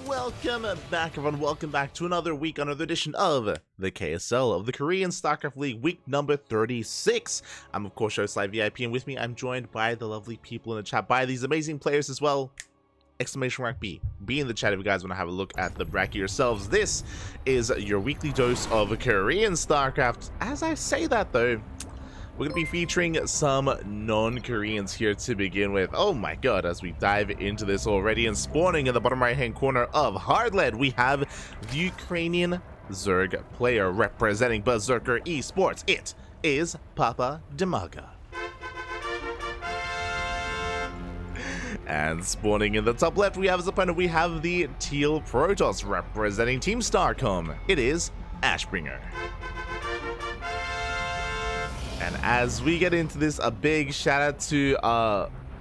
welcome back everyone, welcome back to another week, another edition of the KSL of the Korean StarCraft League, week number 36. I'm of course your host ZvP, and with me I'm joined by the lovely people in the chat, by these amazing players as well. Exclamation mark B. Be in the chat if you guys want to have a look at the bracket yourselves. This is your weekly dose of Korean StarCraft. As I say that though, we're going to be featuring some non-Koreans here to begin with. Oh my god, as we dive into this already, and spawning in the bottom right hand corner of Hardlead, we have the Ukrainian Zerg player representing Berserker Esports. It is Papa DIMAGA. And spawning in the top left, we have as opponent, we have the Teal Protoss representing Team Starcom. It is Ashbringer. And as we get into this, a big shout out to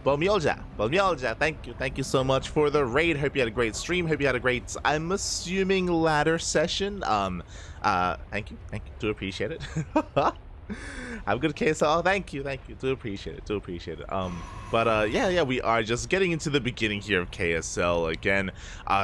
Bomyolja, thank you so much for the raid. Hope you had a great stream, hope you had a great, I'm assuming, ladder session. Thank you, do appreciate it. Have a good KSL. Thank you, do appreciate it, yeah, we are just getting into the beginning here of KSL again.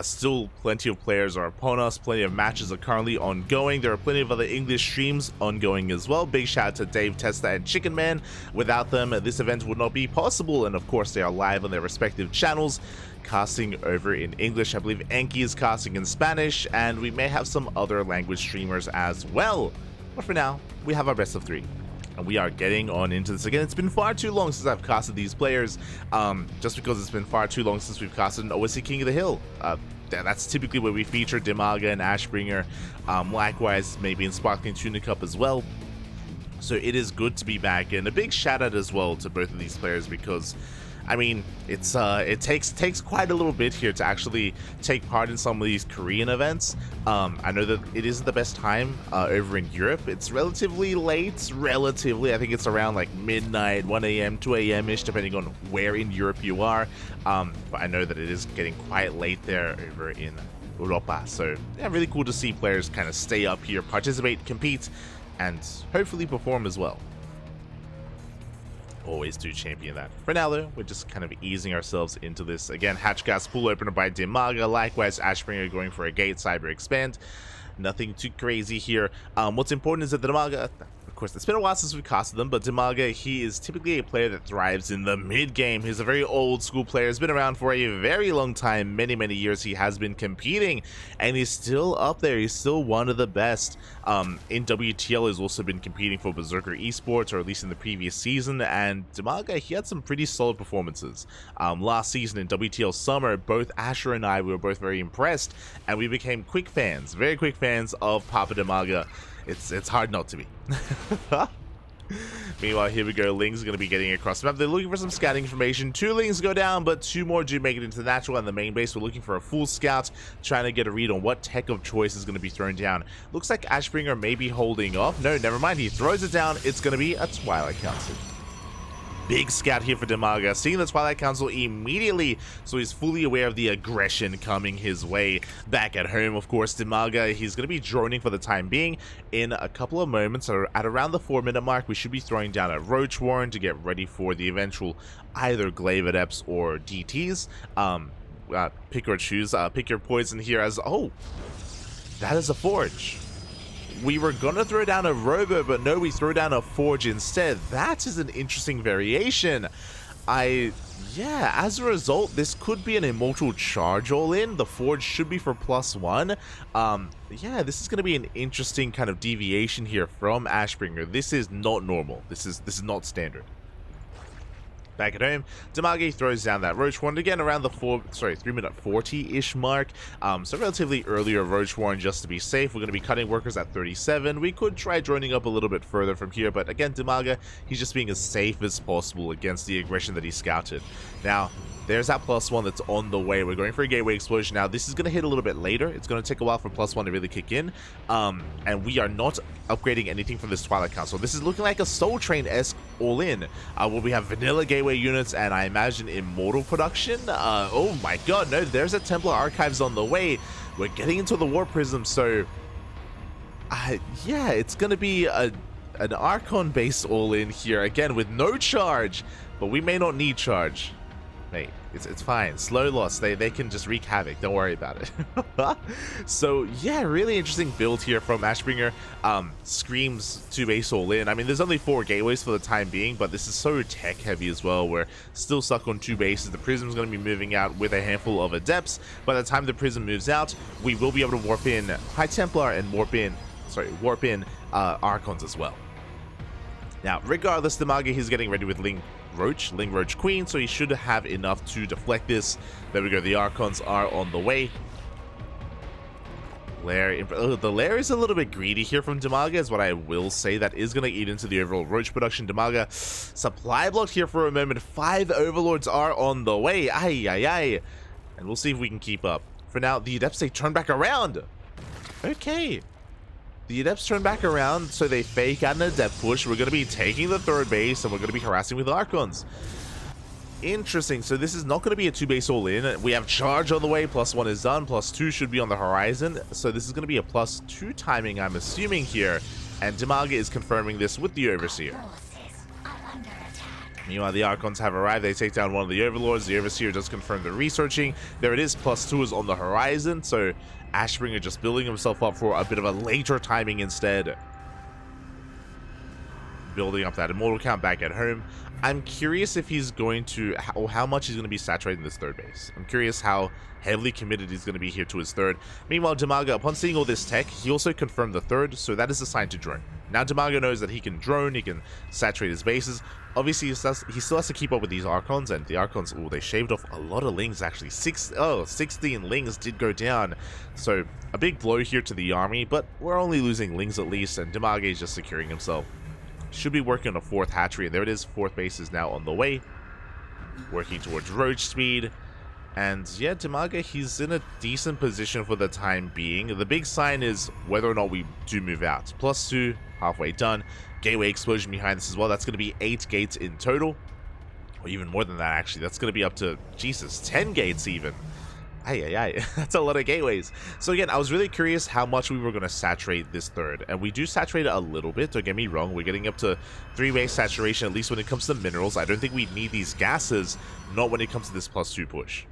Still plenty of players are upon us, plenty of matches are currently ongoing. There are plenty of other English streams ongoing as well. Big shout out to Dave, Testa, and Chicken Man. Without them, this event would not be possible, and of course they are live on their respective channels, casting over in English. I believe Enki is casting in Spanish, and we may have some other language streamers as well. But for now, we have our best of 3. And we are getting on into this again. It's been far too long since I've casted these players. Just because it's been far too long since we've casted an OSC King of the Hill. That's typically where we feature DIMAGA and Ashbringer. Likewise, maybe in Sparkling Tuna Cup as well. So it is good to be back. And a big shout out as well to both of these players, because I mean, it takes quite a little bit here to actually take part in some of these Korean events. I know that it isn't the best time over in Europe. It's relatively late, I think it's around like midnight, 1 a.m., 2 a.m.-ish, depending on where in Europe you are. But I know that it is getting quite late there over in Europa. So yeah, really cool to see players kind of stay up here, participate, compete, and hopefully perform as well. Always do champion that. For now though, we're just kind of easing ourselves into this. Again, hatch gas pool opener by DIMAGA. Likewise, Ashbringer going for a gate cyber expand. Nothing too crazy here. What's important is that DIMAGA, of course, it's been a while since we casted them, but DIMAGA, he is typically a player that thrives in the mid game. He's a very old school player. He's been around for a very long time, many years. He has been competing, and he's still up there. He's still one of the best. In WTL, he's also been competing for Berserker Esports, or at least in the previous season, and DIMAGA, he had some pretty solid performances. Last season in WTL Summer, both Asher and I, we were both very impressed, and we became quick fans, very quick fans of Papa DIMAGA. It's hard not to be. Meanwhile, here we go. Ling's going to be getting across the map. They're looking for some scouting information. 2 Lings go down, but 2 more do make it into the natural and the main base. We're looking for a full scout, trying to get a read on what tech of choice is going to be thrown down. Looks like Ashbringer may be holding off. No, never mind. He throws it down. It's going to be a Twilight Council. Big scout here for DIMAGA, seeing the Twilight Council immediately, so he's fully aware of the aggression coming his way. Back at home, of course, DIMAGA, he's going to be droning for the time being. In a couple of moments, or at around the 4-minute mark, we should be throwing down a Roach Warren to get ready for the eventual either Glaive Adepts or DTs. Pick or choose, pick your poison here as, oh, that is a Forge. We were gonna throw down a Robo, but no, we throw down a Forge instead. That is an interesting variation. Yeah, as a result, this could be an Immortal Charge all-in. The Forge should be for +1. Yeah, this is gonna be an interesting kind of deviation here from Ashbringer. This is not normal. This is not standard. Back at home, DIMAGA throws down that Roach Warren again around the 3-minute 40-ish mark. So relatively earlier Roach Warren just to be safe. We're going to be cutting workers at 37. We could try droning up a little bit further from here, but again, DIMAGA, he's just being as safe as possible against the aggression that he scouted. Now, there's that +1 that's on the way. We're going for a Gateway Explosion now. This is going to hit a little bit later. It's going to take a while for +1 to really kick in. And we are not upgrading anything from this Twilight Council. This is looking like a Soul Train-esque all-in, where we have vanilla Gateway units and I imagine Immortal production. Oh my god, no, there's a Templar Archives on the way. We're getting into the War Prism, so yeah, it's going to be an Archon base all-in here, again with no charge, but we may not need charge. Hey, It's fine. Slow loss. They can just wreak havoc. Don't worry about it. So yeah, really interesting build here from Ashbringer. Screams 2-base all in. I mean, there's only 4 gateways for the time being, but this is so tech heavy as well. We're still stuck on 2 bases. The Prism's going to be moving out with a handful of Adepts. By the time the Prism moves out, we will be able to warp in High Templar and warp in Archons as well. Now, regardless, DIMAGA, he's getting ready with Ling Roach Queen, so he should have enough to deflect this. There we go, the Archons are on the way. The Lair is a little bit greedy here from DIMAGA, is what I will say. That is going to eat into the overall Roach production. DIMAGA supply blocked here for a moment. 5 Overlords are on the way. Ay. And we'll see if we can keep up. For now, the Adepts, they turn back around. Okay. The Adepts turn back around, so they fake out an Adept push. We're going to be taking the 3rd base, and we're going to be harassing with Archons. Interesting. So this is not going to be a 2-base all-in. We have Charge on the way. +1 is done. +2 should be on the horizon. So this is going to be a +2 timing, I'm assuming here. And DIMAGA is confirming this with the Overseer. Meanwhile, the Archons have arrived. They take down one of the Overlords. The Overseer does confirm the researching. There it is. +2 is on the horizon. So Ashbringer just building himself up for a bit of a later timing instead. Building up that immortal count back at home. I'm curious if he's going to, or how much he's going to be saturating this 3rd base. I'm curious how heavily committed he's going to be here to his 3rd. Meanwhile, DIMAGA, upon seeing all this tech, he also confirmed the 3rd, so that is assigned to drone. Now DIMAGA knows that he can drone, he can saturate his bases. Obviously, he still has to keep up with these Archons, and the Archons, oh, they shaved off a lot of Lings, actually. 16 Lings did go down. So, a big blow here to the army, but we're only losing Lings at least, and DIMAGA is just securing himself. Should be working on a 4th hatchery, and there it is. 4th base is now on the way. Working towards Roach speed. And yeah, DIMAGA, he's in a decent position for the time being. The big sign is whether or not we do move out. +2, halfway done. Gateway explosion behind this as well. That's going to be 8 gates in total. Or even more than that, actually. That's going to be up to, Jesus, 10 gates even. That's a lot of gateways. So again, I was really curious how much we were going to saturate this 3rd. And we do saturate it a little bit, don't get me wrong. We're getting up to 3-base saturation, at least when it comes to minerals. I don't think we need these gases, not when it comes to this +2 push.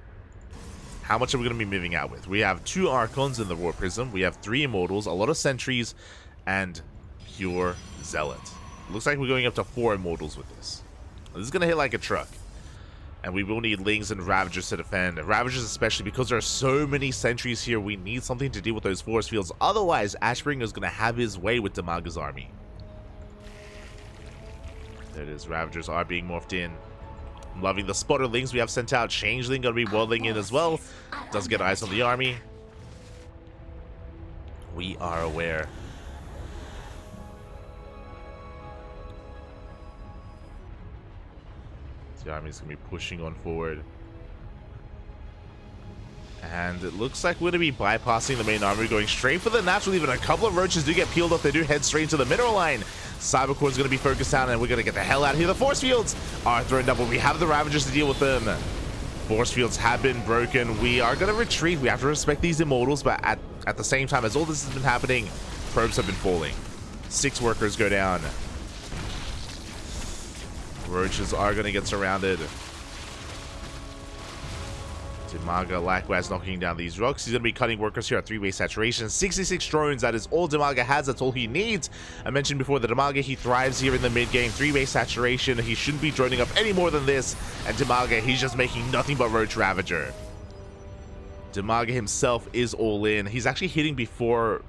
How much are we going to be moving out with? We have 2 Archons in the Roar Prism. We have 3 Immortals, a lot of Sentries, and pure Zealot. Looks like we're going up to 4 Immortals with this. This is going to hit like a truck. And we will need Lings and Ravagers to defend. Ravagers especially because there are so many Sentries here. We need something to deal with those force fields. Otherwise, Ashbringer is going to have his way with DIMAGA's army. There it is. Ravagers are being morphed in. I'm loving the spotter Lings we have sent out. Changeling going to be waddling in as well. Does get eyes on the army. We are aware. The army's going to be pushing on forward. And it looks like we're going to be bypassing the main army, going straight for the natural. Even a couple of roaches do get peeled off. They do head straight into the mineral line. Cybercore is going to be focused down, and we're going to get the hell out of here. The force fields are thrown down, but we have the Ravagers to deal with them. Force fields have been broken. We are going to retreat. We have to respect these Immortals, but at the same time, as all this has been happening, probes have been falling. 6 workers go down. Roaches are going to get surrounded. DIMAGA likewise knocking down these rocks. He's going to be cutting workers here at 3-base saturation. 66 drones, that is all DIMAGA has. That's all he needs. I mentioned before that DIMAGA, he thrives here in the mid-game. 3-base saturation. He shouldn't be droning up any more than this. And DIMAGA, he's just making nothing but Roach Ravager. DIMAGA himself is all in. He's actually hitting before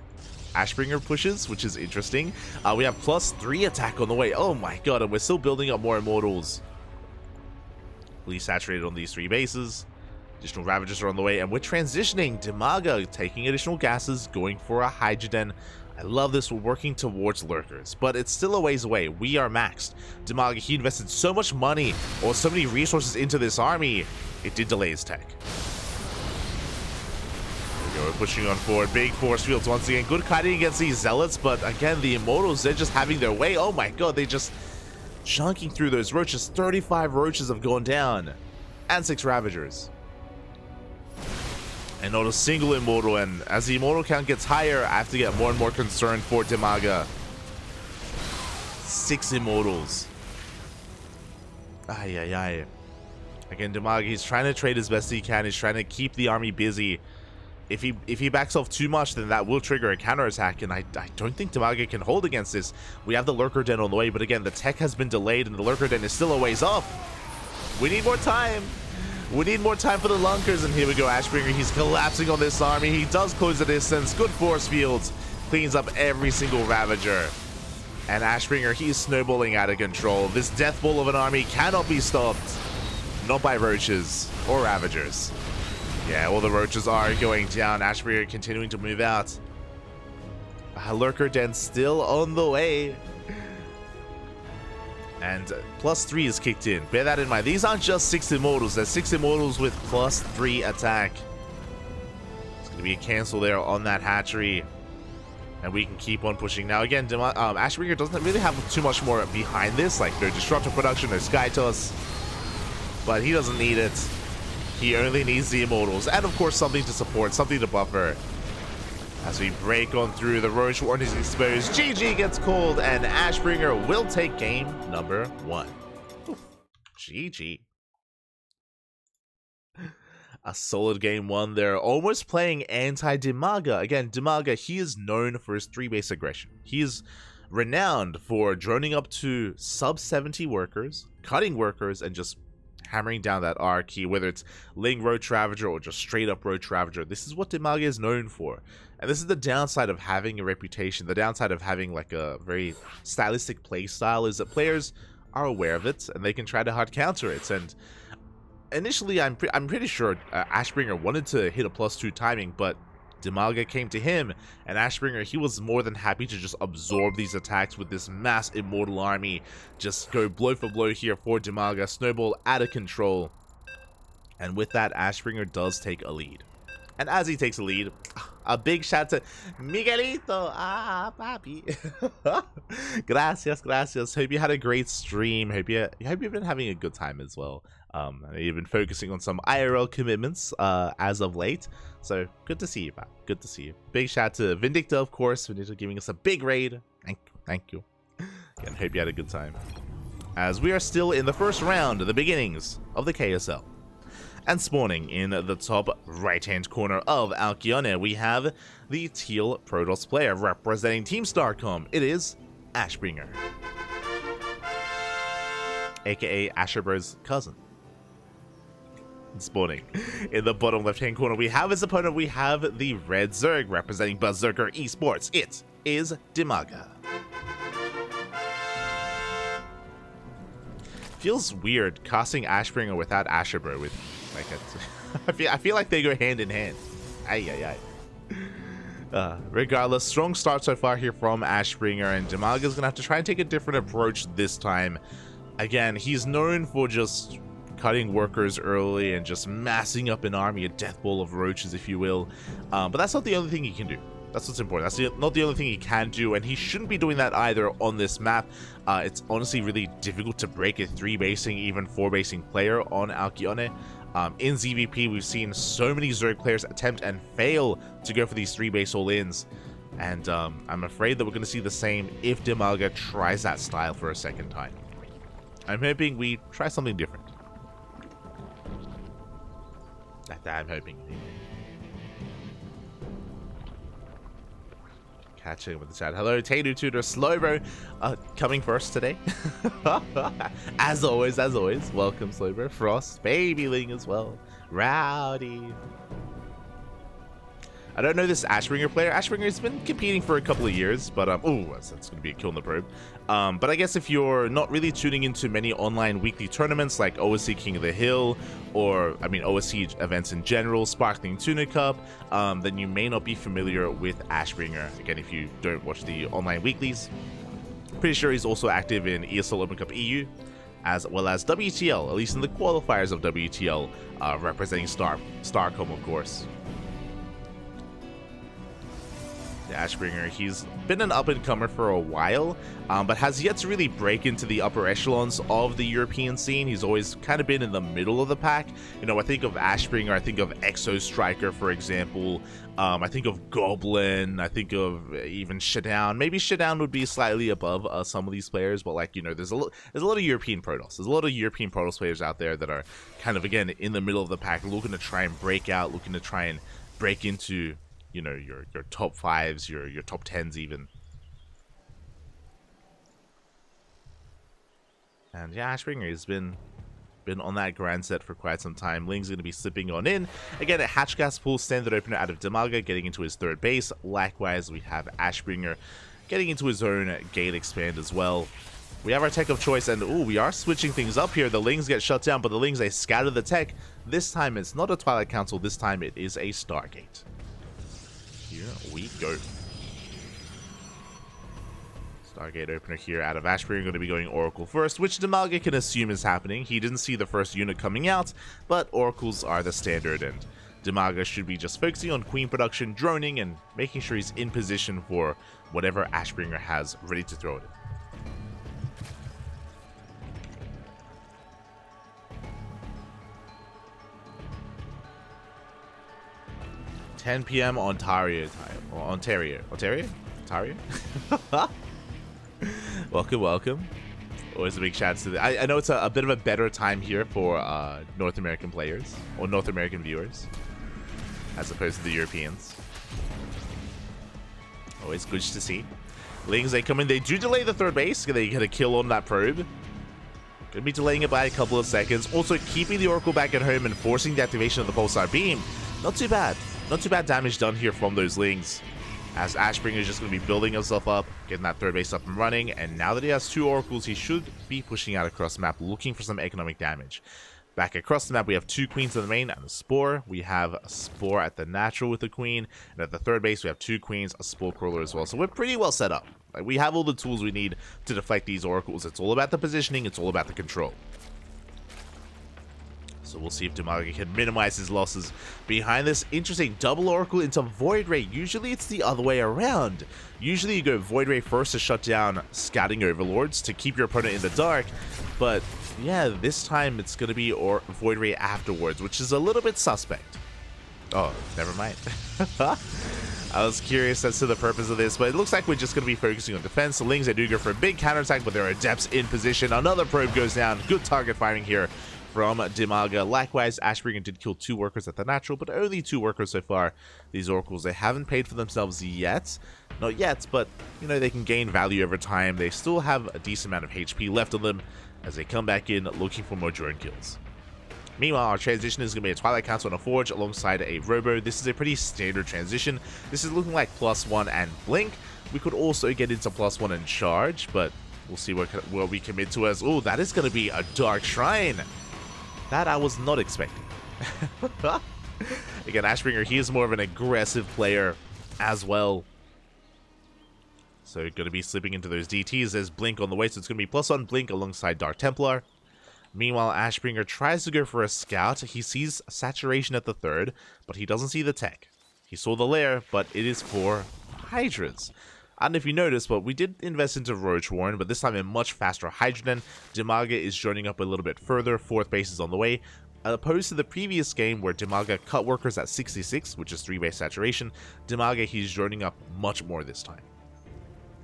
Ashbringer pushes, which is interesting. We have +3 attack on the way. Oh my god, and we're still building up more Immortals. Fully saturated on these 3 bases. Additional Ravagers are on the way, and we're transitioning. DIMAGA taking additional gases, going for a Hydrogen. I love this. We're working towards Lurkers, but it's still a ways away. We are maxed. DIMAGA, he invested so much money or so many resources into this army, it did delay his tech. We're pushing on forward. Big force fields once again. Good kiting against these Zealots, but again, the Immortals, they're just having their way. Oh my god, they just chunking through those roaches. 35 roaches have gone down. And 6 Ravagers. And not a single Immortal, and as the Immortal count gets higher, I have to get more and more concerned for DIMAGA. 6 Immortals. Again, DIMAGA, he's trying to trade as best he can. He's trying to keep the army busy. If he backs off too much, then that will trigger a counterattack, and I don't think DIMAGA can hold against this. We have the Lurker Den on the way, but again, the tech has been delayed, and the Lurker Den is still a ways off. We need more time. We need more time for the Lunkers, and here we go, Ashbringer. He's collapsing on this army. He does close the distance. Good force fields. Cleans up every single Ravager. And Ashbringer, he's snowballing out of control. This death ball of an army cannot be stopped. Not by Roaches or Ravagers. Yeah, well, the Roaches are going down. Ashbringer continuing to move out. Lurker Den still on the way. And +3 is kicked in. Bear that in mind. These aren't just 6 Immortals. They're 6 Immortals with +3 attack. It's going to be a cancel there on that hatchery. And we can keep on pushing. Now, again, Ashbringer doesn't really have too much more behind this. Like, no Disruptor production, no Sky Toss. But he doesn't need it. He only needs the Immortals. And, of course, something to support, something to buffer. As we break on through, the Roach Warren is exposed. GG gets called, and Ashbringer will take game number 1. Oof. GG. A solid game 1 there. Almost playing anti-DIMAGA. Again, DIMAGA, he is known for his 3-base aggression. He is renowned for droning up to sub-70 workers, cutting workers, and just hammering down that R key, whether it's Ling Roach Ravager or just straight up Roach Ravager. This is what DIMAGA is known for. And this is the downside of having a reputation. The downside of having like a very stylistic play style is that players are aware of it and they can try to hard counter it. And initially, I'm pretty sure Ashbringer wanted to hit a +2 timing, but DIMAGA came to him, and Ashbringer, he was more than happy to just absorb these attacks with this mass Immortal army. Just go blow for blow here for DIMAGA. Snowball out of control. And with that, Ashbringer does take a lead. And as he takes a lead, a big shout to Miguelito. Ah, papi. Gracias, gracias. Hope you had a great stream. Hope you've been having a good time as well. You've been focusing on some IRL commitments as of late. So good to see you, pal. Good to see you. Big shout to Vindicta, of course. Vindicta giving us a big raid. Thank you. Again, hope you had a good time. As we are still in the first round of the beginnings of the KSL. And spawning in the top right-hand corner of Alcyone, we have the Teal Protoss player representing Team Starcom. It is Ashbringer, aka Asherber's cousin. And spawning in the bottom left-hand corner, we have his opponent. We have the Red Zerg representing Berserker Esports. It is DIMAGA. Feels weird casting Ashbringer without Asherber with. Like I feel like they go hand in hand. Regardless, strong start so far here from Ashbringer, and DIMAGA is gonna have to try and take a different approach this time. Again, he's known for just cutting workers early and just massing up an army, a death ball of roaches, if you will. But that's not the only thing he can do. That's what's important. That's not the only thing he can do, and he shouldn't be doing that either on this map. It's honestly really difficult to break a 3-basing, even 4-basing player on Alcyone. In ZvP, we've seen so many Zerg players attempt and fail to go for these 3-base all-ins. And I'm afraid that we're going to see the same if DIMAGA tries that style for a second time. I'm hoping we try something different. I'm hoping. Catching with the chat. Hello, Tato Tutor Slowbro, coming first today. as always. Welcome, Slowbro. Frost, Babyling as well. Rowdy. I don't know this Ashbringer player. Ashbringer's been competing for a couple of years, but that's going to be a kill in the probe. But I guess if you're not really tuning into many online weekly tournaments like OSC King of the Hill, or OSC events in general, Sparkling Tuna Cup, then you may not be familiar with Ashbringer. Again, if you don't watch the online weeklies, pretty sure he's also active in ESL Open Cup EU, as well as WTL, at least in the qualifiers of WTL, representing Starcom, of course. Ashbringer, he's been an up-and-comer for a while, but has yet to really break into the upper echelons of the European scene. He's always kind of been in the middle of the pack. You know, I think of Ashbringer, I think of Exo Striker, for example. I think of Goblin, I think of even Shadown. Maybe Shadown would be slightly above some of these players, but like, you know, there's a lot of European Protoss. There's a lot of European Protoss players out there that are kind of, again, in the middle of the pack, looking to try and break out, looking to try and break into, you know, your top 5s, your top 10s even. And yeah, Ashbringer has been on that grand set for quite some time. Ling's going to be slipping on in. Again, a Hatch Gas Pool standard opener out of DIMAGA, getting into his third base. Likewise, we have Ashbringer getting into his own gate expand as well. We have our tech of choice, and ooh, we are switching things up here. The Lings get shut down, but the Lings, they scatter the tech. This time, it's not a Twilight Council. This time, it is a Stargate. Here we go. Stargate opener here out of Ashbringer, going to be going Oracle first, which DIMAGA can assume is happening. He didn't see the first unit coming out, but Oracles are the standard, and DIMAGA should be just focusing on Queen production, droning, and making sure he's in position for whatever Ashbringer has ready to throw at him. 10 p.m. Ontario time. Ontario. Welcome. Always a big shout out to I know it's a bit of a better time here for North American players, or North American viewers, as opposed to the Europeans. Always good to see. Lings, they come in, they do delay the third base. They get a kill on that probe. Gonna be delaying it by a couple of seconds. Also keeping the Oracle back at home and forcing the activation of the Pulsar Beam. Not too bad. Not too bad damage done here from those Lings, as Ashbringer is just going to be building himself up, getting that third base up and running, and now that he has 2 Oracles, he should be pushing out across the map, looking for some economic damage. Back across the map, we have 2 Queens in the main and a Spore. We have a Spore at the natural with the Queen, and at the third base, we have 2 Queens, a Spore Crawler as well, so we're pretty well set up. Like, we have all the tools we need to deflect these Oracles. It's all about the positioning, it's all about the control. So we'll see if DIMAGA can minimize his losses behind this interesting double Oracle into Void Ray. Usually it's the other way around. Usually you go Void Ray first to shut down scouting overlords to keep your opponent in the dark. But yeah, this time it's going to be Void Ray afterwards, which is a little bit suspect. Oh, never mind. I was curious as to the purpose of this, but it looks like we're just going to be focusing on defense. The Lings, they do go for a big counterattack, but there are Adepts in position. Another probe goes down. Good target firing here from DIMAGA. Likewise, Ashbringer did kill 2 workers at the natural, but only 2 workers so far. These Oracles, they haven't paid for themselves yet. Not yet, but, you know, they can gain value over time. They still have a decent amount of HP left on them as they come back in looking for more drone kills. Meanwhile, our transition is going to be a Twilight Council and a Forge alongside a Robo. This is a pretty standard transition. This is looking like +1 and Blink. We could also get into +1 and Charge, but we'll see what we commit to as... Oh, that is going to be a Dark Shrine. That I was not expecting. Again, Ashbringer, he is more of an aggressive player as well. So going to be slipping into those DTs. There's Blink on the way, so it's going to be +1 Blink alongside Dark Templar. Meanwhile, Ashbringer tries to go for a scout. He sees saturation at the third, but he doesn't see the tech. He saw the lair, but it is for Hydras. I don't know if you noticed, but we did invest into Roach Warren, but this time a much faster Hydrogen. DIMAGA is joining up a little bit further. 4th base is on the way. Opposed to the previous game where DIMAGA cut workers at 66, which is 3-base saturation, DIMAGA, he's joining up much more this time.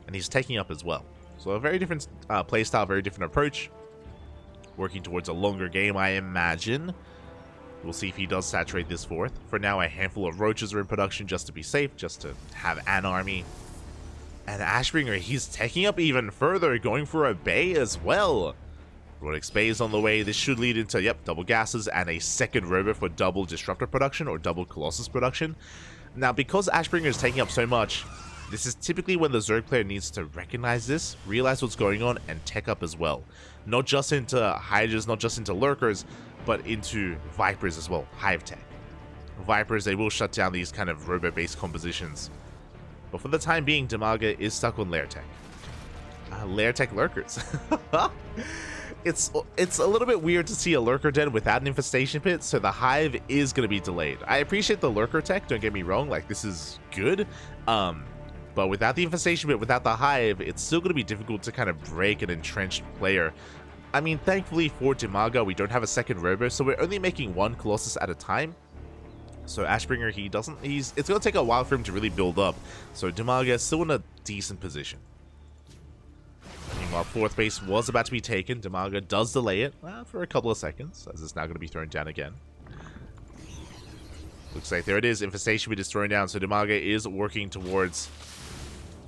And he's taking up as well. So a very different playstyle, very different approach. Working towards a longer game, I imagine. We'll see if he does saturate this 4th. For now, a handful of Roaches are in production just to be safe, just to have an army. And Ashbringer, he's taking up even further, going for a Bay as well. Rodix Bay is on the way. This should lead into, yep, double gases and a second Robo for double Disruptor production or double Colossus production. Now, because Ashbringer is taking up so much, this is typically when the Zerg player needs to recognize this, realize what's going on, and tech up as well. Not just into Hydras, not just into Lurkers, but into Vipers as well, Hive tech. Vipers, they will shut down these kind of Robo-based compositions. But for the time being, DIMAGA is stuck on Lair Tech. Lair Tech Lurkers. It's a little bit weird to see a Lurker den without an Infestation Pit, so the Hive is going to be delayed. I appreciate the Lurker Tech, don't get me wrong, like, this is good. But without the infestation bit, without the hive, it's still going to be difficult to kind of break an entrenched player. I mean, thankfully for DIMAGA, we don't have a second robo, so we're only making one Colossus at a time. So Ashbringer, it's going to take a while for him to really build up. So DIMAGA is still in a decent position. Meanwhile, fourth base was about to be taken. DIMAGA does delay it for a couple of seconds, as it's now going to be thrown down again. Looks like there it is. Infestation bit is thrown down, so DIMAGA is working towards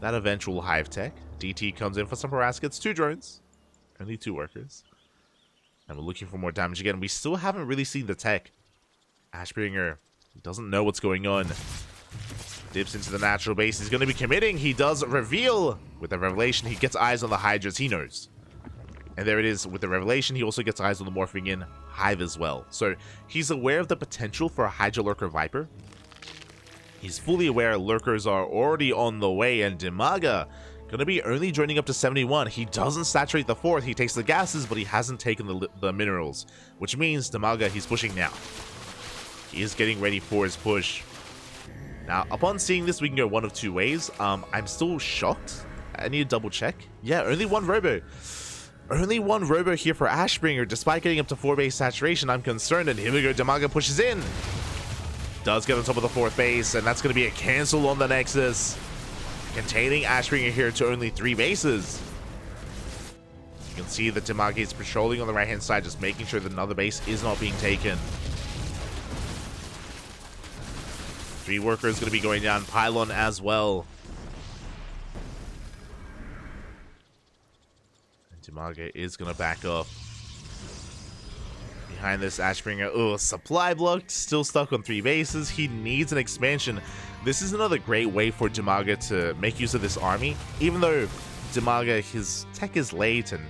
that eventual hive tech. DT comes in for some harass, gets 2 drones. Only 2 workers. And we're looking for more damage again. We still haven't really seen the tech. Ashbringer doesn't know what's going on. Dips into the natural base. He's going to be committing. He does reveal. With the revelation, he gets eyes on the Hydras. He knows. And there it is. With the revelation, he also gets eyes on the morphing in hive as well. So he's aware of the potential for a Hydra Lurker Viper. He's fully aware lurkers are already on the way. And DIMAGA going to be only joining up to 71. He doesn't saturate the 4th. He takes the gases, but he hasn't taken the minerals. Which means DIMAGA, he's pushing now. He is getting ready for his push. Now, upon seeing this, we can go one of 2 ways. I'm still shocked. I need to double check. Yeah, only 1 robo. Only 1 robo here for Ashbringer. Despite getting up to 4 base saturation, I'm concerned. And here we go. DIMAGA pushes in. Does get on top of the 4th base. And that's going to be a cancel on the Nexus. Containing Ashbringer here to only 3 bases. You can see that DIMAGA is patrolling on the right-hand side, just making sure that another base is not being taken. 3 workers going to be going down. Pylon as well. And DIMAGA is going to back up. Behind this, Ashbringer, supply blocked, still stuck on 3 bases. He needs an expansion. This is another great way for DIMAGA to make use of this army. Even though DIMAGA, his tech is late, and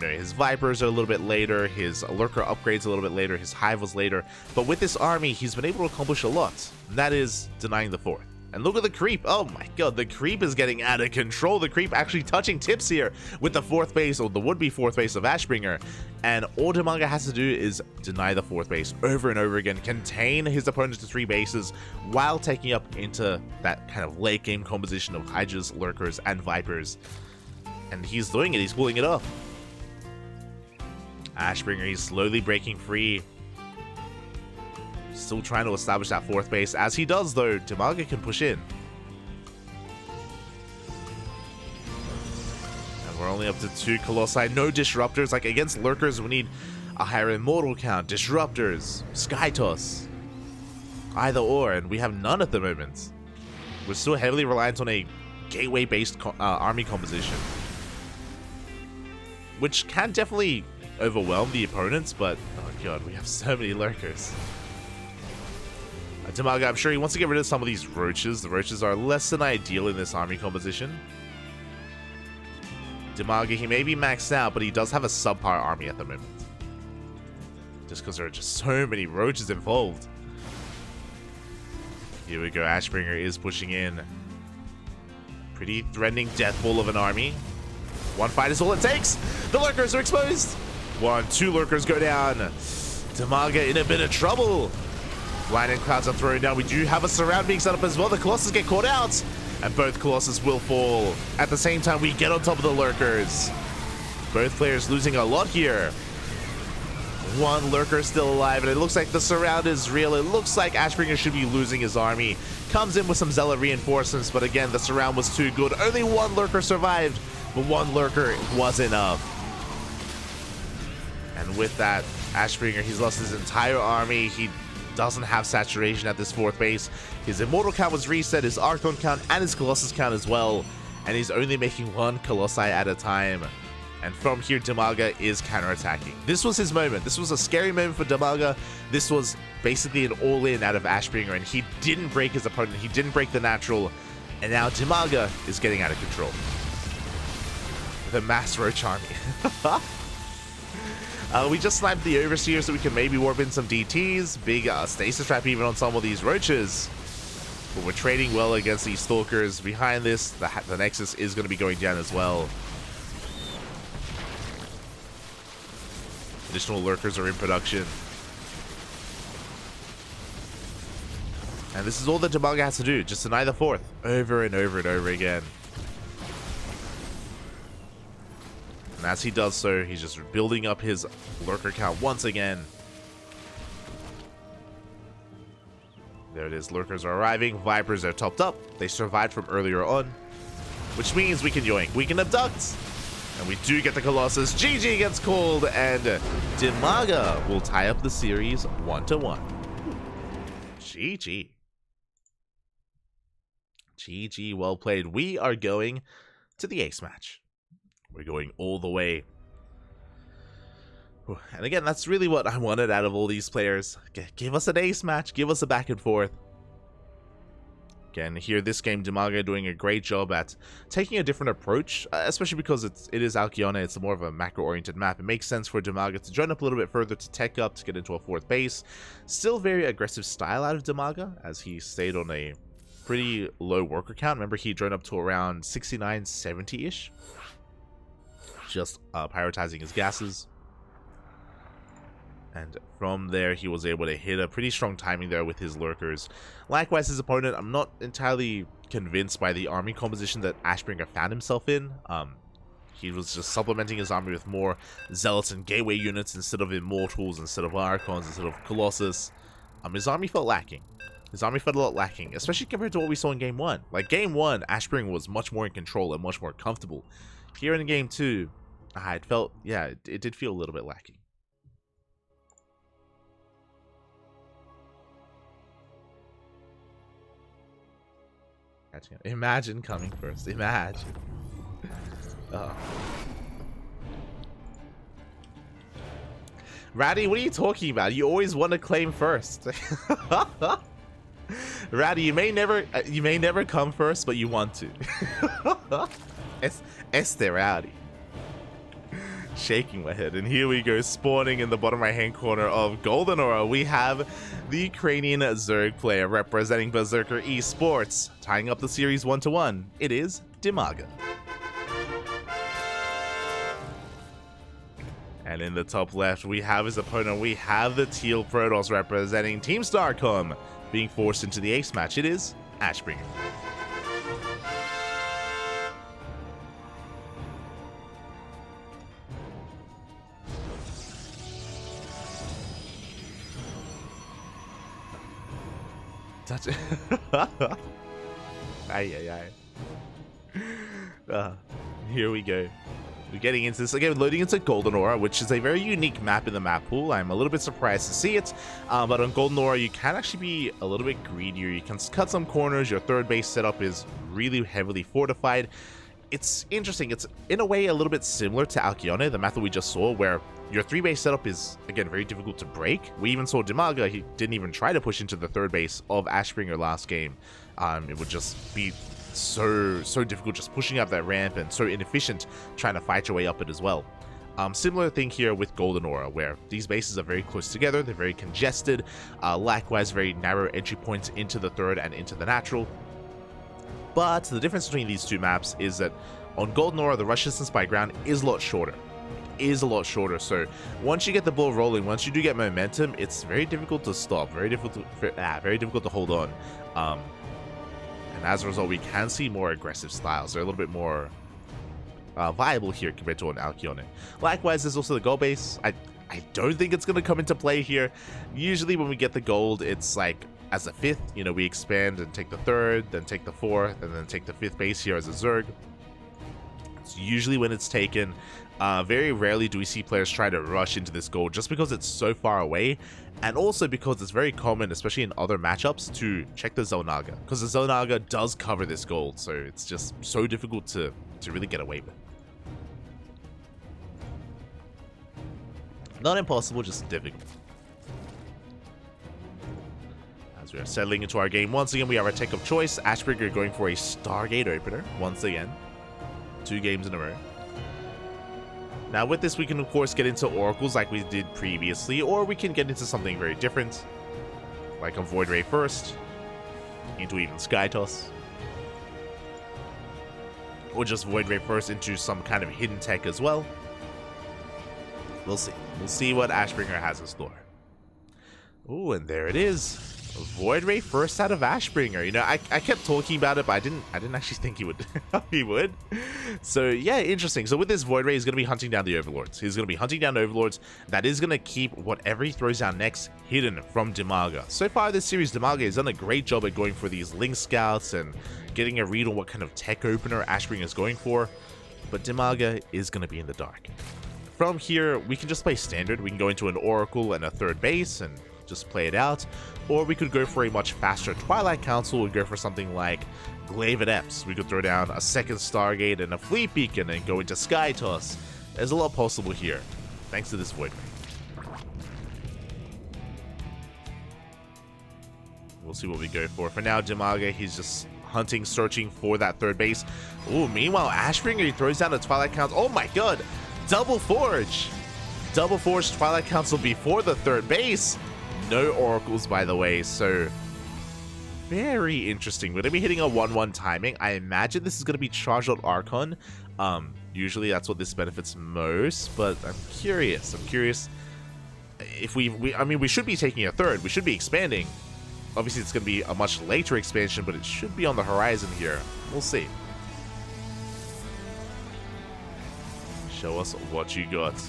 his Vipers are a little bit later, his Lurker upgrades a little bit later, his Hive was later. But with this army, he's been able to accomplish a lot. And that is denying the 4th. And look at the creep. Oh my god, the creep is getting out of control. The creep actually touching tips here with the 4th base, or the would-be 4th base of Ashbringer. And all DIMAGA has to do is deny the 4th base over and over again, contain his opponent to 3 bases, while taking up into that kind of late game composition of Hydras, Lurkers, and Vipers. And he's doing it. He's pulling it off. Ashbringer, he's slowly breaking free. Still trying to establish that 4th base. As he does, though, DIMAGA can push in. And we're only up to 2 Colossi. No Disruptors. Like, against Lurkers, we need a higher Immortal count. Disruptors. Sky Toss. Either or, and we have none at the moment. We're still heavily reliant on a gateway-based army composition. Which can definitely overwhelm the opponents, but oh god, we have so many Lurkers. DIMAGA, I'm sure he wants to get rid of some of these roaches. The roaches are less than ideal in this army composition. DIMAGA, he may be maxed out, but he does have a subpar army at the moment. Just because there are just so many roaches involved. Here we go, Ashbringer is pushing in. Pretty threatening death ball of an army. 1 fight is all it takes. The Lurkers are exposed. 2 Lurkers go down. DIMAGA in a bit of trouble. Blinding clouds are thrown down. We do have a surround being set up as well. The Colossus get caught out. And both Colossus will fall. At the same time, we get on top of the Lurkers. Both players losing a lot here. 1 Lurker still alive, and it looks like the surround is real. It looks like Ashbringer should be losing his army. Comes in with some Zealot reinforcements, but again, the surround was too good. Only 1 Lurker survived, but 1 Lurker was enough. And with that, Ashbringer, he's lost his entire army. He doesn't have saturation at this 4th base. His Immortal count was reset, his Archon count, and his Colossus count as well. And he's only making 1 Colossi at a time. And from here, DIMAGA is counterattacking. This was his moment. This was a scary moment for DIMAGA. This was basically an all-in out of Ashbringer, and he didn't break his opponent. He didn't break the natural. And now DIMAGA is getting out of control. With a mass roach army. We just sniped the Overseer so we can maybe warp in some DTs. Big stasis trap even on some of these roaches. But we're trading well against these Stalkers. Behind this, the Nexus is going to be going down as well. Additional Lurkers are in production. And this is all that DIMAGA has to do, just deny the fourth over and over and over again. And as he does so, he's just building up his lurker count once again. There it is, lurkers are arriving, vipers are topped up. They survived from earlier on, which means we can yoink, we can abduct. And we do get the Colossus. GG gets called, and DIMAGA will tie up the series 1-1. GG. GG, well played. We are going to the ace match. We're going all the way. And again, that's really what I wanted out of all these players. Give us an ace match. Give us a back and forth. Again, here this game, DIMAGA doing a great job at taking a different approach, especially because it is Alcyone. It's more of a macro-oriented map. It makes sense for DIMAGA to join up a little bit further, to tech up, to get into a fourth base. Still very aggressive style out of DIMAGA, as he stayed on a pretty low worker count. Remember, he joined up to around 69, 70-ish. Just prioritizing his gases. And from there, he was able to hit a pretty strong timing there with his lurkers. Likewise, his opponent, I'm not entirely convinced by the army composition that Ashbringer found himself in. He was just supplementing his army with more zealots and gateway units instead of immortals, instead of archons, instead of colossus. His army felt lacking. His army felt a lot lacking, especially compared to what we saw in Game 1. Like, Game 1, Ashbringer was much more in control and much more comfortable. Here in Game 2, it felt, yeah, it did feel a little bit lacking. Imagine coming first. Imagine. Ratty, what are you talking about? You always want to claim first. Ratty, you may never come first, but you want to. Este Ratty. Shaking my head, and here we go, spawning in the bottom right hand corner of Golden Aura. We have the Ukrainian Zerg player representing Berserker Esports, tying up the series 1-1. It is DIMAGA. And in the top left, we have his opponent. We have the Teal Protoss representing Team StarCom, being forced into the ace match. It is Ashbringer. Touch it. Here we go. We're getting into this again, loading into Golden Aura, which is a very unique map in the map pool. I'm a little bit surprised to see it, but on Golden Aura, you can actually be a little bit greedier. You can cut some corners. Your third base setup is really heavily fortified. It's interesting. It's in a way a little bit similar to Alcyone, the map that we just saw, where your 3-base setup is, again, very difficult to break. We even saw DIMAGA, he didn't even try to push into the third base of Ashbringer last game. It would just be so difficult just pushing up that ramp, and so inefficient trying to fight your way up it as well. Similar thing here with Golden Aura, where these bases are very close together, they're very congested, likewise very narrow entry points into the third and into the natural. But the difference between these two maps is that on Golden Aura, the rush distance by ground is a lot shorter. So once you get the ball rolling, once you do get momentum, it's very difficult to stop, very difficult to hold on. And as a result, we can see more aggressive styles. They're a little bit more viable here compared to an Alcyone. Likewise, there's also the gold base. I don't think it's going to come into play here. Usually when we get the gold, it's like as a fifth, you know, we expand and take the third, then take the fourth, and then take the fifth base here as a Zerg. It's usually when it's taken. Very rarely do we see players try to rush into this gold just because it's so far away, and also because it's very common, especially in other matchups, to check the Zonaga, because the Zonaga does cover this gold, so it's just so difficult to really get away with. Not impossible, just difficult. As we are settling into our game, once again we have our tech of choice. Ashbringer going for a Stargate opener once again. 2 games in a row. Now with this, we can of course get into oracles like we did previously, or we can get into something very different, like a Void Ray first, into even Sky Toss, or just Void Ray first into some kind of hidden tech as well. We'll see. We'll see what Ashbringer has in store. Ooh, and there it is. Void Ray first out of Ashbringer. You know, I kept talking about it, but I didn't actually think he would. He would. So yeah, interesting. So with this Void Ray, he's going to be hunting down the Overlords. He's going to be hunting down Overlords. That is going to keep whatever he throws down next hidden from DIMAGA. So far this series, DIMAGA has done a great job at going for these Link Scouts and getting a read on what kind of tech opener Ashbringer is going for. But DIMAGA is going to be in the dark. From here, we can just play standard. We can go into an Oracle and a third base and just play it out, or we could go for a much faster Twilight Council. We'd go for something like Glaive at Eps. We could throw down a second Stargate and a Fleet Beacon and go into Sky Toss. There's a lot possible here, thanks to this Void Ray. We'll see what we go for. For now, DIMAGA, he's just hunting, searching for that third base. Ooh, meanwhile, Ashbringer, he throws down a Twilight Council. Oh my god, Double Forge! Double Forge Twilight Council before the third base. No Oracles, by the way, so very interesting. We're going to be hitting a 1-1 timing. I imagine this is going to be Charged Out Archon. Usually that's what this benefits most, but I'm curious. If I mean, we should be taking a third. We should be expanding. Obviously, it's going to be a much later expansion, but it should be on the horizon here. We'll see. Show us what you got.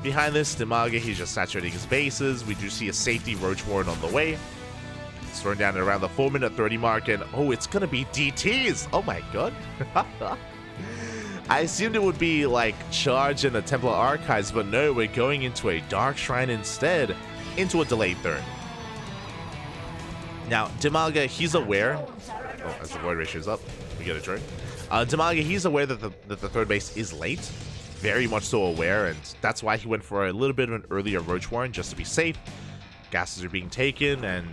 Behind this, DIMAGA, he's just saturating his bases. We do see a safety Roach Warren on the way. It's thrown down at around the 4-minute 30 mark, and oh, it's gonna be DTs! Oh my god. I assumed it would be like Charge and a Templar Archives, but no, we're going into a Dark Shrine instead, into a delayed third. Now, DIMAGA, he's aware. Oh, as the Void Ray shows up, we get a drone. DIMAGA, he's aware that the third base is late. Very much so aware, and that's why he went for a little bit of an earlier Roach Warren just to be safe. Gases are being taken, and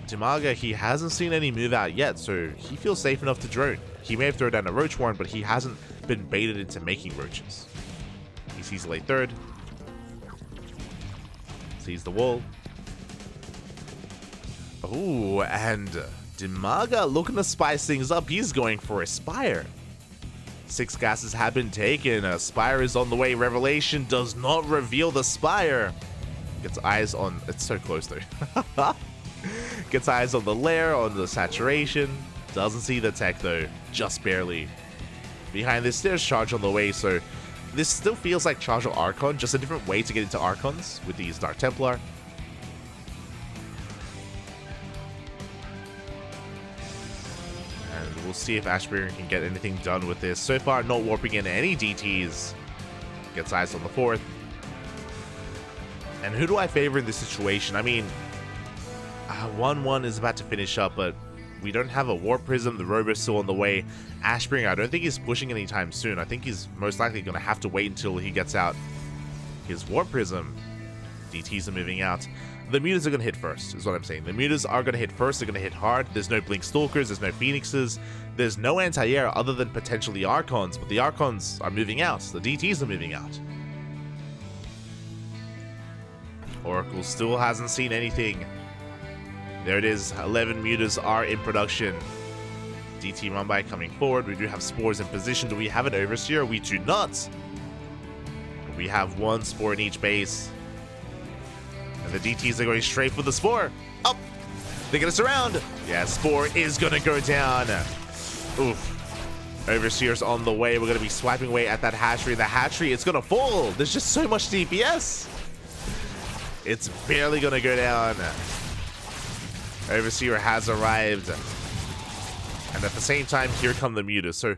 DIMAGA, he hasn't seen any move out yet, so he feels safe enough to drone. He may have thrown down a Roach Warren, but he hasn't been baited into making roaches. He sees the late third. Sees the wall. Oh, and DIMAGA looking to spice things up. He's going for a Spire. 6 gases have been taken. A Spire is on the way. Revelation does not reveal the Spire. Gets eyes on... It's so close though. Gets eyes on the lair, on the saturation. Doesn't see the tech though. Just barely. Behind this, there's Charge on the way, so this still feels like Charge or Archon, just a different way to get into Archons with these Dark Templar. We'll see if Ashbringer can get anything done with this. So far, not warping in any DTs. Gets eyes on the 4th. And who do I favor in this situation? I mean, 1-1 is about to finish up, but we don't have a Warp Prism. The Robo's still on the way. Ashbringer, I don't think he's pushing anytime soon. I think he's most likely going to have to wait until he gets out his Warp Prism. DTs are moving out. The mutas are going to hit first, is what I'm saying. The mutas are going to hit first. They're going to hit hard. There's no Blink Stalkers. There's no Phoenixes. There's no anti-air other than potentially Archons. But the Archons are moving out. The DTs are moving out. Oracle still hasn't seen anything. There it is. 11 mutas are in production. DT run by coming forward. We do have Spores in position. Do we have an Overseer? We do not. We have 1 Spore in each base. And the DTs are going straight for the Spore. Oh, they're going to surround. Yeah, Spore is going to go down. Oof. Overseer's on the way. We're going to be swiping away at that hatchery. The hatchery, it's going to fall. There's just so much DPS. It's barely going to go down. Overseer has arrived. And at the same time, here come the mutas. So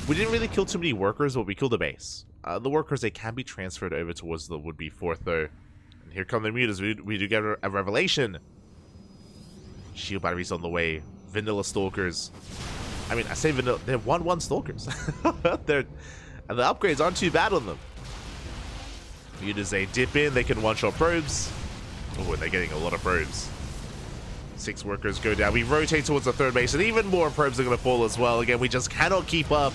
we didn't really kill too many workers, but we killed the base. The workers, they can be transferred over towards the would-be 4th, though. And here come the mutas. We do get a revelation. Shield batteries on the way. Vanilla stalkers. I mean, I say vanilla. They're 1-1 stalkers. And the upgrades aren't too bad on them. Mutas, they dip in. They can one-shot probes. Oh, and they're getting a lot of probes. 6 workers go down. We rotate towards the 3rd base, and even more probes are going to fall as well. Again, we just cannot keep up.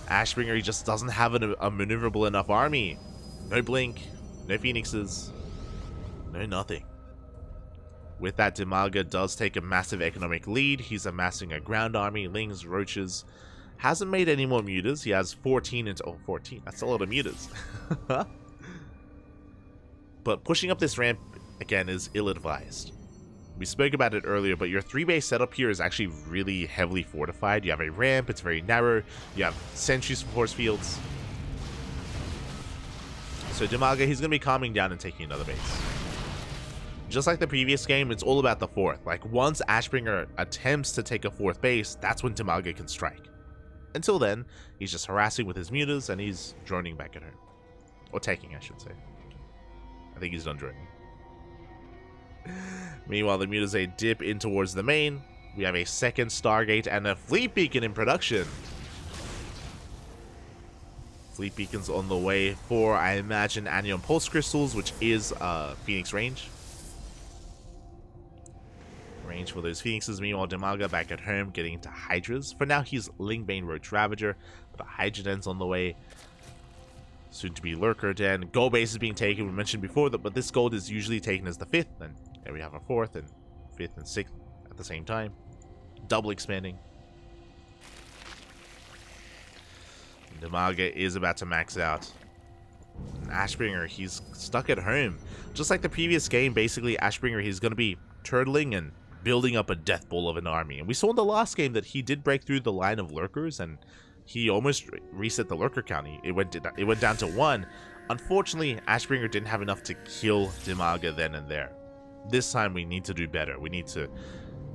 Ashbringer, he just doesn't have a maneuverable enough army. No Blink, no Phoenixes, no nothing. With that, DIMAGA does take a massive economic lead. He's amassing a ground army, Lings, Roaches. Hasn't made any more mutas. He has 14 into... Oh, 14. That's a lot of mutas. But pushing up this ramp, again, is ill-advised. We spoke about it earlier, but your 3-base setup here is actually really heavily fortified. You have a ramp, it's very narrow. You have sentries for force fields. So DIMAGA, he's going to be calming down and taking another base. Just like the previous game, it's all about the 4th. Like, once Ashbringer attempts to take a 4th base, that's when DIMAGA can strike. Until then, he's just harassing with his mutas, and he's droning back at home. Or taking, I should say. I think he's done droning. Meanwhile, the mutas, they dip in towards the main. We have a 2nd Stargate and a Fleet Beacon in production. Fleet Beacon's on the way for, I imagine, Anion Pulse Crystals, which is Phoenix range. Range for those Phoenixes. Meanwhile, DIMAGA back at home getting into Hydras. For now, he's Lingbane Roach Ravager, but a Hydra Den's on the way. Soon to be Lurker Den. Gold base is being taken. We mentioned before that, but this gold is usually taken as the 5th, and there we have a 4th and 5th and 6th at the same time. Double expanding. DIMAGA is about to max out. And Ashbringer, he's stuck at home. Just like the previous game, basically, Ashbringer, he's going to be turtling and building up a death ball of an army. And we saw in the last game that he did break through the line of lurkers, and he almost reset the lurker count. It went down to 1. Unfortunately, Ashbringer didn't have enough to kill DIMAGA then and there. This time we need to do better. We need to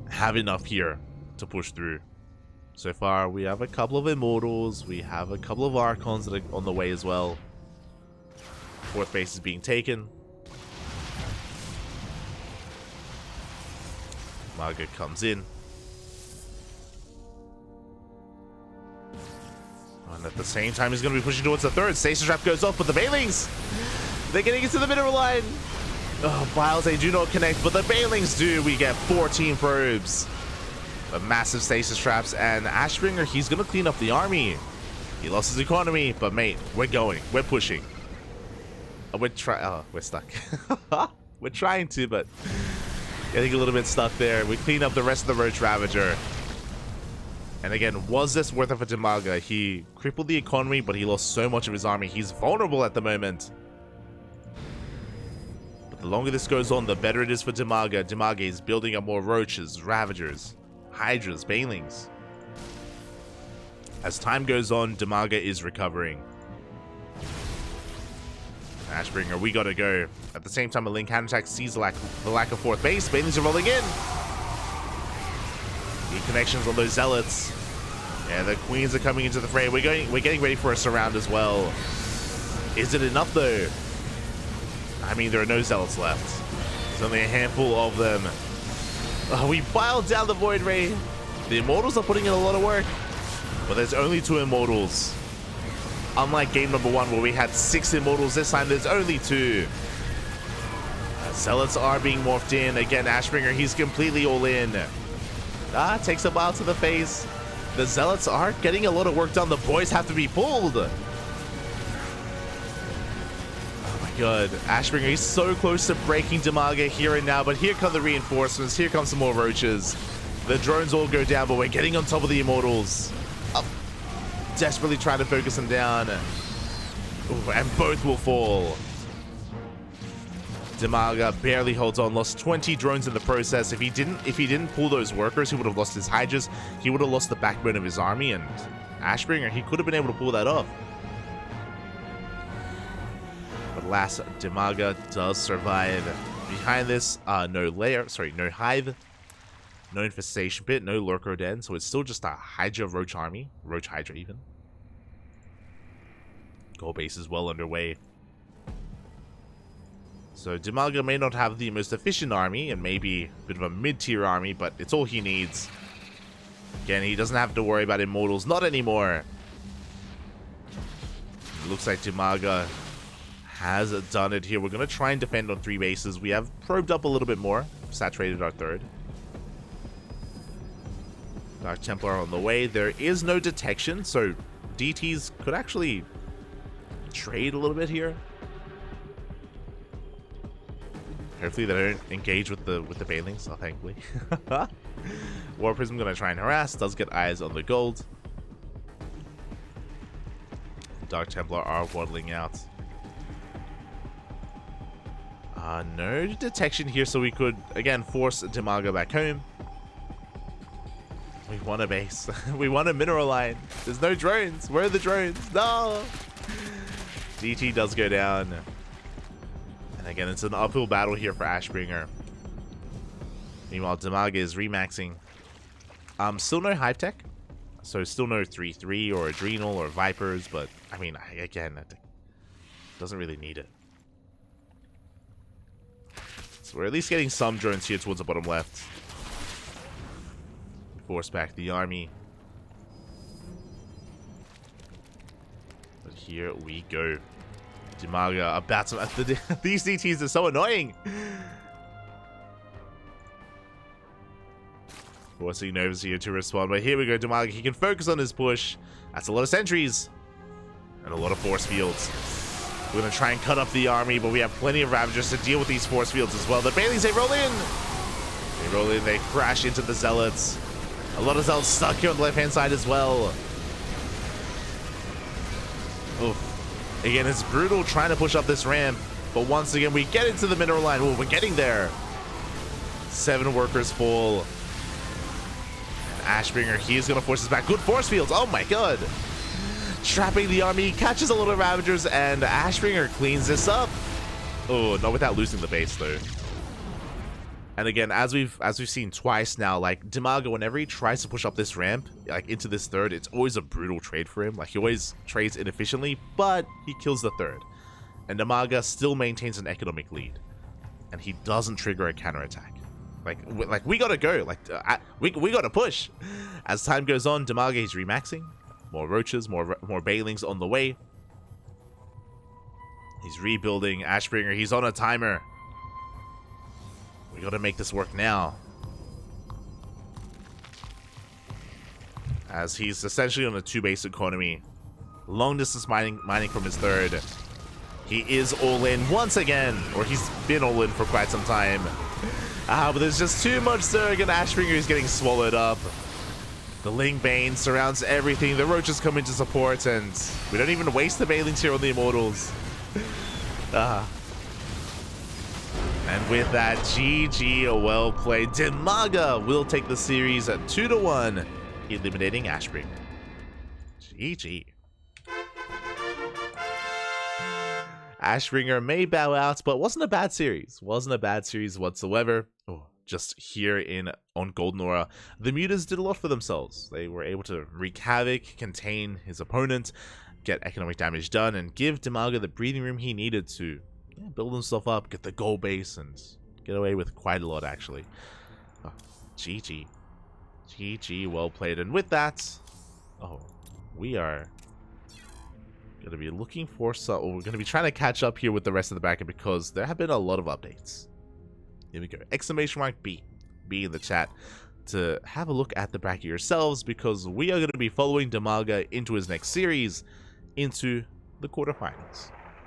have enough here to push through. So far, we have a couple of Immortals. We have a couple of Archons that are on the way as well. 4th base is being taken. DIMAGA comes in. And at the same time, he's going to be pushing towards the 3rd. Stasis Trap goes off, but the Bailings, they're getting into the middle line. Oh, Biles, they do not connect, but the Bailings do. We get 14 probes. A massive Stasis Traps, and Ashbringer, he's going to clean up the army. He lost his economy, but mate, we're going. We're pushing. We're stuck. We're trying to, but getting a little bit stuck there. We clean up the rest of the Roach Ravager. And again, was this worth it for DIMAGA? He crippled the economy, but he lost so much of his army. He's vulnerable at the moment. But the longer this goes on, the better it is for DIMAGA. DIMAGA is building up more Roaches, Ravagers, Hydras, Banelings. As time goes on, DIMAGA is recovering. Ashbringer, we gotta go. At the same time, a Link counterattack sees the lack of 4th base. Banelings are rolling in. The connections on those Zealots. Yeah, the Queens are coming into the fray. We're getting ready for a surround as well. Is it enough though? I mean, there are no Zealots left. There's only a handful of them. Oh, we piled down the Void Ray. The Immortals are putting in a lot of work, but there's only 2 Immortals. Unlike game number 1 where we had 6 Immortals, this time there's only 2. Zealots are being morphed in. Again, Ashbringer, he's completely all in. Takes a while to the face. The Zealots are getting a lot of work done. The boys have to be pulled. Oh my god. Ashbringer, he's so close to breaking DIMAGA here and now, but here come the reinforcements. Here come some more Roaches. The drones all go down, but we're getting on top of the Immortals. Desperately trying to focus them down. Ooh, and both will fall. DIMAGA barely holds on, lost 20 drones in the process. If he didn't pull those workers, he would have lost his Hydras. He would have lost the backbone of his army, and Ashbringer, he could have been able to pull that off. But alas, DIMAGA does survive. Behind this, no Hive, no Infestation Pit, no Lurker Den, so it's still just a Hydra Roach army. Roach Hydra even. Gold base is well underway. So DIMAGA may not have the most efficient army and maybe a bit of a mid-tier army, but it's all he needs. Again, he doesn't have to worry about Immortals. Not anymore. It looks like DIMAGA has done it here. We're going to try and defend on 3 bases. We have probed up a little bit more. Saturated our 3rd. Dark Templar on the way. There is no detection, so DTs could actually trade a little bit here. Hopefully they don't engage with the Banelings. Oh, thankfully. War Prism gonna try and harass. Does get eyes on the gold. Dark Templar are waddling out. No detection here, so we could, again, force DIMAGA back home. We want a base. We want a mineral line. There's no drones. Where are the drones? No! GG does go down. And again, it's an uphill battle here for Ashbringer. Meanwhile, DIMAGA is remaxing. Still no Hive Tech. So still no 3-3 or Adrenal or Vipers, but, I mean, again, it doesn't really need it. So we're at least getting some drones here towards the bottom left. Force back the army. But here we go. DIMAGA about to... These DTs are so annoying! Forcing Novus here to respond. But here we go, DIMAGA. He can focus on his push. That's a lot of sentries. And a lot of force fields. We're going to try and cut up the army, but we have plenty of Ravagers to deal with these force fields as well. The Baileys, they roll in! They roll in, they crash into the Zealots. A lot of Zealots stuck here on the left-hand side as well. Oof. Again, it's brutal trying to push up this ramp, but once again, we get into the mineral line. Oh, we're getting there. 7 workers fall. And Ashbringer, he is going to force us back. Good force fields. Oh my god. Trapping the army, catches a lot of Ravagers, and Ashbringer cleans this up. Oh, not without losing the base though. And again, as we've seen twice now, like DIMAGA, whenever he tries to push up this ramp, like into this third, it's always a brutal trade for him. Like he always trades inefficiently, but he kills the third. And DIMAGA still maintains an economic lead, and he doesn't trigger a counterattack. Like we gotta go. Like we gotta push. As time goes on, DIMAGA is remaxing. More roaches, more Bailings on the way. He's rebuilding. Ashbringer, he's on a timer. We gotta make this work now. As he's essentially on a 2-base economy. Long distance mining from his third. He is all in once again. Or he's been all in for quite some time. But there's just too much Zerg, and Ashbringer is getting swallowed up. The Ling Bane surrounds everything. The roaches come into support, and we don't even waste the Bailings here on the Immortals. And with that, GG, well played. DIMAGA will take the series at 2-1, eliminating Ashbringer. GG. Ashbringer may bow out, but wasn't a bad series. Wasn't a bad series whatsoever. Oh, just here on Golden Aura, the Mutas did a lot for themselves. They were able to wreak havoc, contain his opponent, get economic damage done, and give DIMAGA the breathing room he needed to build himself up, get the gold base, and get away with quite a lot, actually. Oh, GG. GG, well played. And with that, we are going to be looking for some... We're going to be trying to catch up here with the rest of the bracket because there have been a lot of updates. Here we go. Exclamation mark B. B in the chat to have a look at the bracket yourselves, because we are going to be following DIMAGA into his next series, into the quarterfinals.